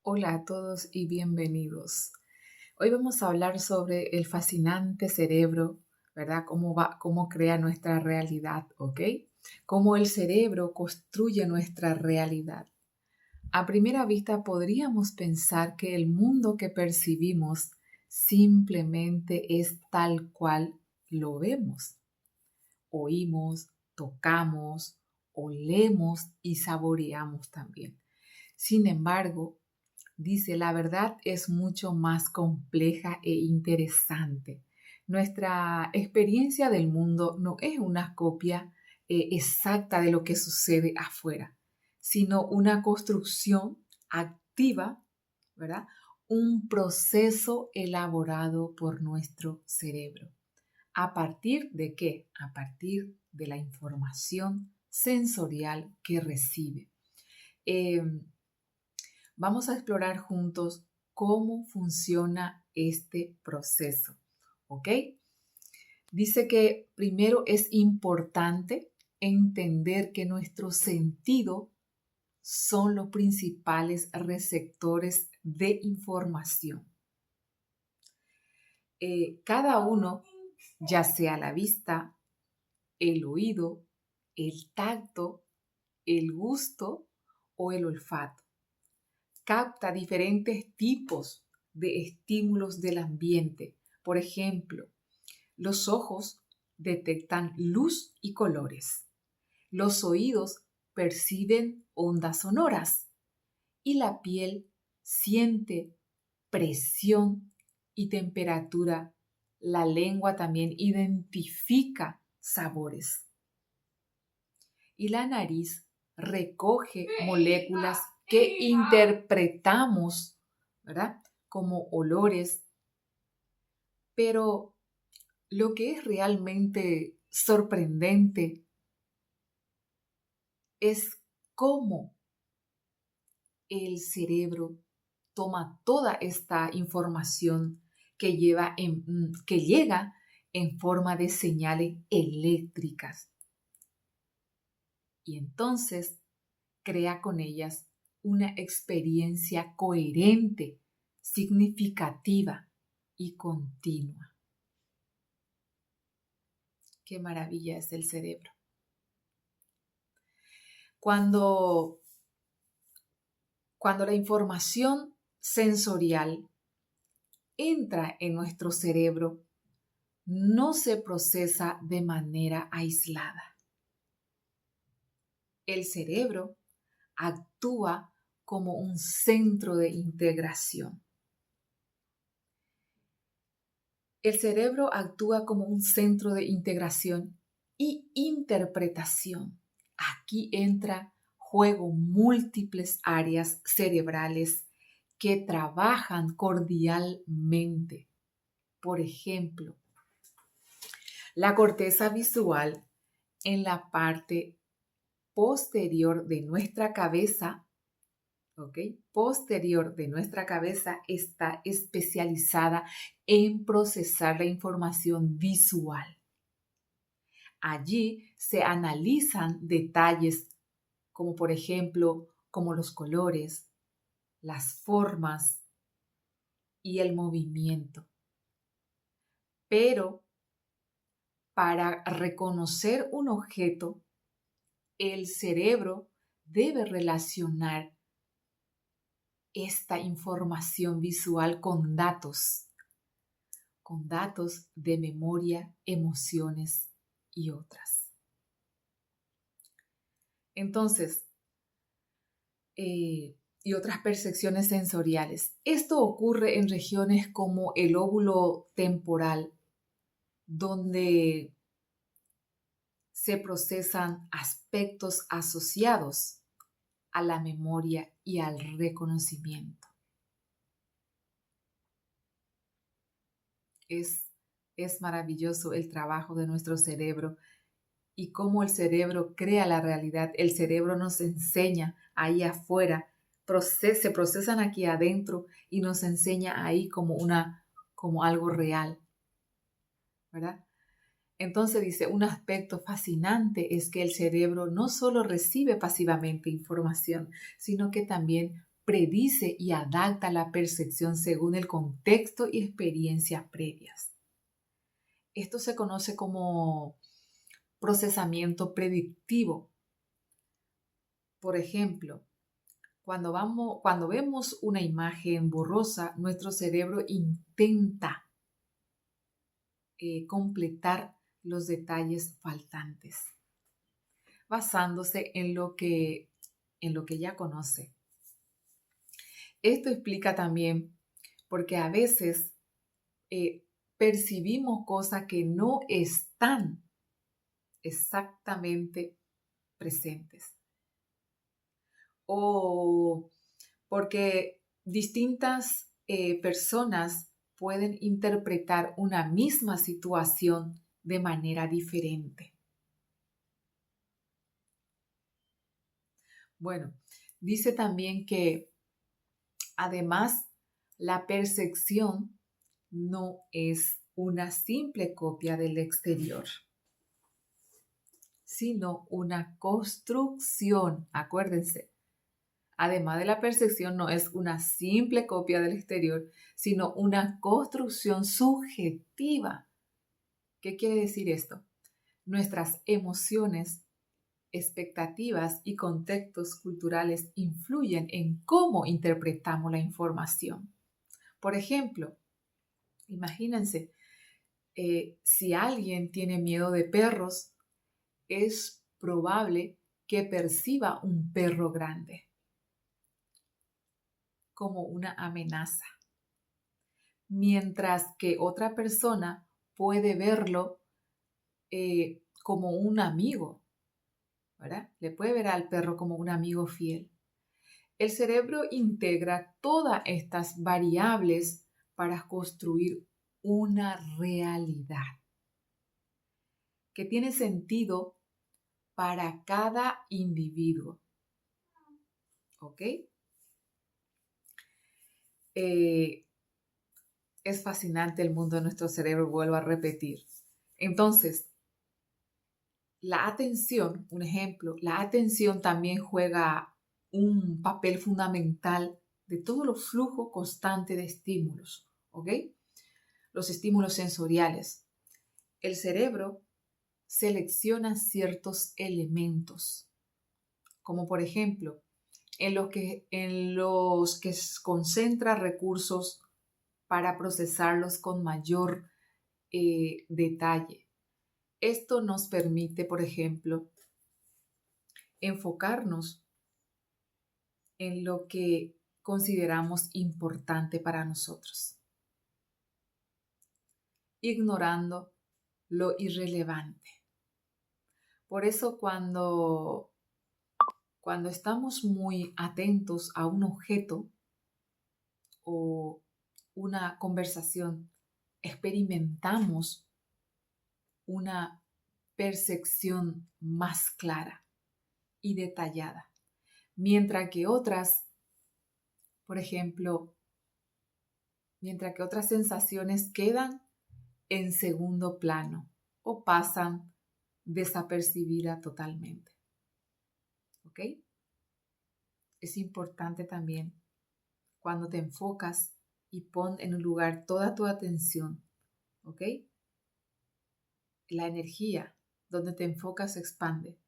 Hola a todos y bienvenidos. Hoy vamos a hablar sobre el fascinante cerebro, ¿verdad? Cómo crea nuestra realidad, ¿ok? Cómo el cerebro construye nuestra realidad. A primera vista podríamos pensar que el mundo que percibimos simplemente es tal cual lo vemos. Oímos, tocamos, olemos y saboreamos también. Sin embargo, dice, la verdad es mucho más compleja e interesante. Nuestra experiencia del mundo no es una copia exacta de lo que sucede afuera, sino una construcción activa, ¿verdad? Un proceso elaborado por nuestro cerebro. ¿A partir de qué? A partir de la información sensorial que recibe. Eh, Vamos a explorar juntos cómo funciona este proceso, ¿ok? Dice que primero es importante entender que nuestros sentidos son los principales receptores de información. Cada uno, ya sea la vista, el oído, el tacto, el gusto o el olfato, capta diferentes tipos de estímulos del ambiente. Por ejemplo, los ojos detectan luz y colores. Los oídos perciben ondas sonoras y la piel siente presión y temperatura. La lengua también identifica sabores. Y la nariz recoge moléculas que interpretamos, ¿verdad? Como olores, pero lo que es realmente sorprendente es cómo el cerebro toma toda esta información que llega en forma de señales eléctricas y entonces crea con ellas una experiencia coherente, significativa y continua. Qué maravilla es el cerebro. Cuando la información sensorial entra en nuestro cerebro, no se procesa de manera aislada. El cerebro actúa como un centro de integración. El cerebro actúa como un centro de integración y interpretación. Aquí entra juego múltiples áreas cerebrales que trabajan cordialmente. Por ejemplo, la corteza visual en la parte posterior de nuestra cabeza, ¿ok? Posterior de nuestra cabeza está especializada en procesar la información visual. Allí se analizan detalles como por ejemplo, como los colores, las formas y el movimiento. Pero para reconocer un objeto, el cerebro debe relacionar esta información visual con datos de memoria, emociones y otras. Entonces, y otras percepciones sensoriales. Esto ocurre en regiones como el lóbulo temporal, donde se procesan aspectos asociados a la memoria y al reconocimiento. Es maravilloso el trabajo de nuestro cerebro y cómo el cerebro crea la realidad. El cerebro nos enseña ahí afuera, se procesan aquí adentro y nos enseña ahí como algo real, ¿verdad? Entonces dice, un aspecto fascinante es que el cerebro no solo recibe pasivamente información, sino que también predice y adapta la percepción según el contexto y experiencias previas. Esto se conoce como procesamiento predictivo. Por ejemplo, cuando vemos una imagen borrosa, nuestro cerebro intenta completar los detalles faltantes, basándose en lo que ya conoce. Esto explica también porque a veces percibimos cosas que no están exactamente presentes. O porque distintas personas pueden interpretar una misma situación de manera diferente. Bueno, dice también que además la percepción no es una simple copia del exterior, sino una construcción. Acuérdense, además de la percepción no es una simple copia del exterior, sino una construcción subjetiva. ¿Qué quiere decir esto? Nuestras emociones, expectativas y contextos culturales influyen en cómo interpretamos la información. Por ejemplo, imagínense, si alguien tiene miedo de perros, es probable que perciba un perro grande como una amenaza, mientras que otra persona puede verlo como un amigo, ¿verdad? Le puede ver al perro como un amigo fiel. El cerebro integra todas estas variables para construir una realidad que tiene sentido para cada individuo. ¿Ok? Es fascinante el mundo de nuestro cerebro, vuelvo a repetir. Entonces, la atención, un ejemplo, la atención también juega un papel fundamental de todo el flujo constante de estímulos, ¿ok? Los estímulos sensoriales. El cerebro selecciona ciertos elementos, como por ejemplo, en los que concentra recursos para procesarlos con mayor detalle. Esto nos permite, por ejemplo, enfocarnos en lo que consideramos importante para nosotros, ignorando lo irrelevante. Por eso cuando estamos muy atentos a un objeto o una conversación, experimentamos una percepción más clara y detallada, mientras que otras, por ejemplo, otras sensaciones quedan en segundo plano o pasan desapercibidas totalmente. ¿Ok? Es importante también cuando te enfocas y pon en un lugar toda tu atención. ¿Ok? La energía donde te enfocas se expande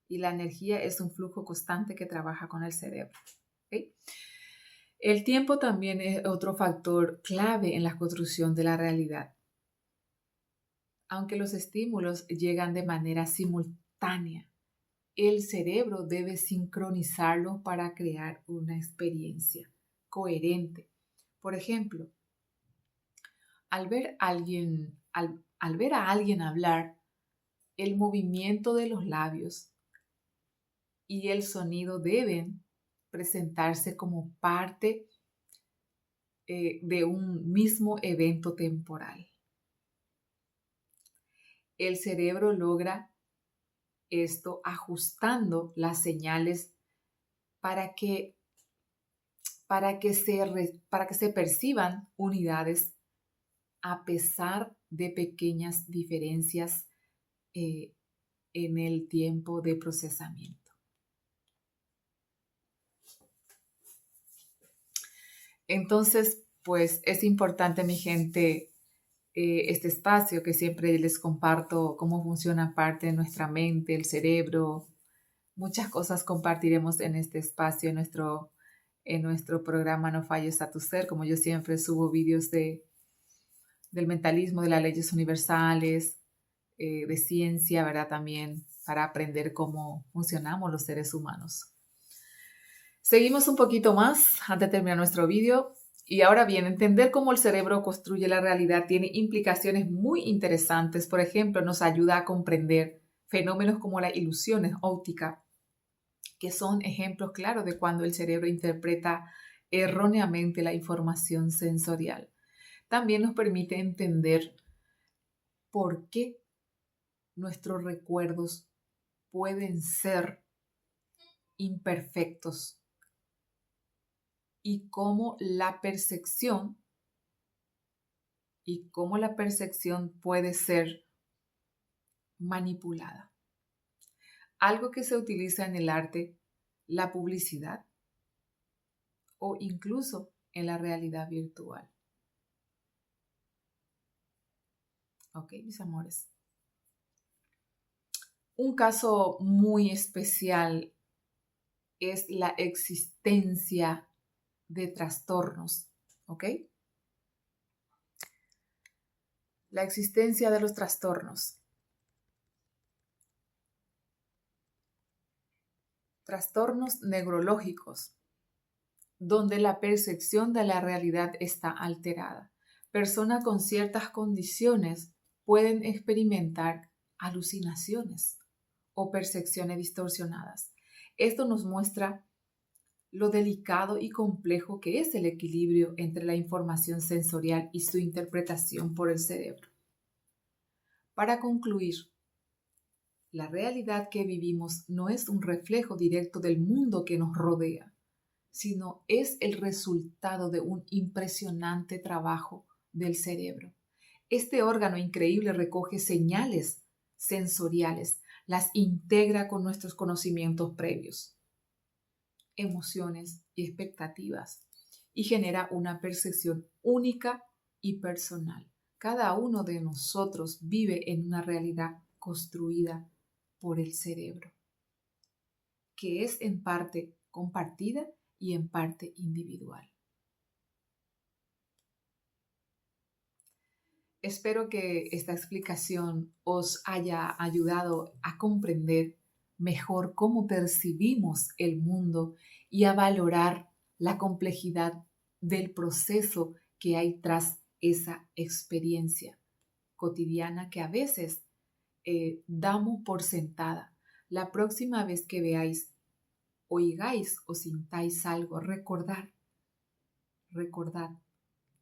y la energía es un flujo constante que trabaja con el cerebro. ¿Ok? El tiempo también es otro factor clave en la construcción de la realidad. Aunque los estímulos llegan de manera simultánea, el cerebro debe sincronizarlos para crear una experiencia coherente. Por ejemplo, al ver a alguien hablar, el movimiento de los labios y el sonido deben presentarse como parte de un mismo evento temporal. El cerebro logra esto ajustando las señales para que se perciban unidades a pesar de pequeñas diferencias en el tiempo de procesamiento. Entonces, pues es importante, mi gente, este espacio que siempre les comparto cómo funciona parte de nuestra mente, el cerebro. Muchas cosas compartiremos en este espacio, en nuestro programa No Falles a tu Ser. Como yo siempre subo vídeos del mentalismo, de las leyes universales, de ciencia, ¿verdad? También para aprender cómo funcionamos los seres humanos. Seguimos un poquito más antes de terminar nuestro vídeo. Y ahora bien, entender cómo el cerebro construye la realidad tiene implicaciones muy interesantes. Por ejemplo, nos ayuda a comprender fenómenos como la ilusión óptica, que son ejemplos claros de cuando el cerebro interpreta erróneamente la información sensorial. También nos permite entender por qué nuestros recuerdos pueden ser imperfectos y cómo la percepción puede ser manipulada. Algo que se utiliza en el arte, la publicidad o incluso en la realidad virtual. Ok, mis amores. Un caso muy especial es la existencia de trastornos, ¿ok? La existencia de los trastornos. Trastornos neurológicos, donde la percepción de la realidad está alterada. Personas con ciertas condiciones pueden experimentar alucinaciones o percepciones distorsionadas. Esto nos muestra lo delicado y complejo que es el equilibrio entre la información sensorial y su interpretación por el cerebro. Para concluir, la realidad que vivimos no es un reflejo directo del mundo que nos rodea, sino es el resultado de un impresionante trabajo del cerebro. Este órgano increíble recoge señales sensoriales, las integra con nuestros conocimientos previos, emociones y expectativas, y genera una percepción única y personal. Cada uno de nosotros vive en una realidad construida por el cerebro, que es en parte compartida y en parte individual. Espero que esta explicación os haya ayudado a comprender mejor cómo percibimos el mundo y a valorar la complejidad del proceso que hay tras esa experiencia cotidiana que a veces damos por sentada. La próxima vez que veáis, oigáis o sintáis algo, recordad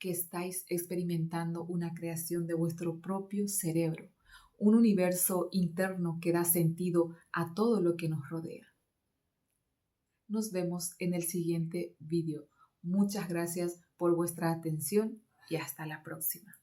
que estáis experimentando una creación de vuestro propio cerebro, un universo interno que da sentido a todo lo que nos rodea. Nos vemos en el siguiente video. Muchas gracias por vuestra atención y hasta la próxima.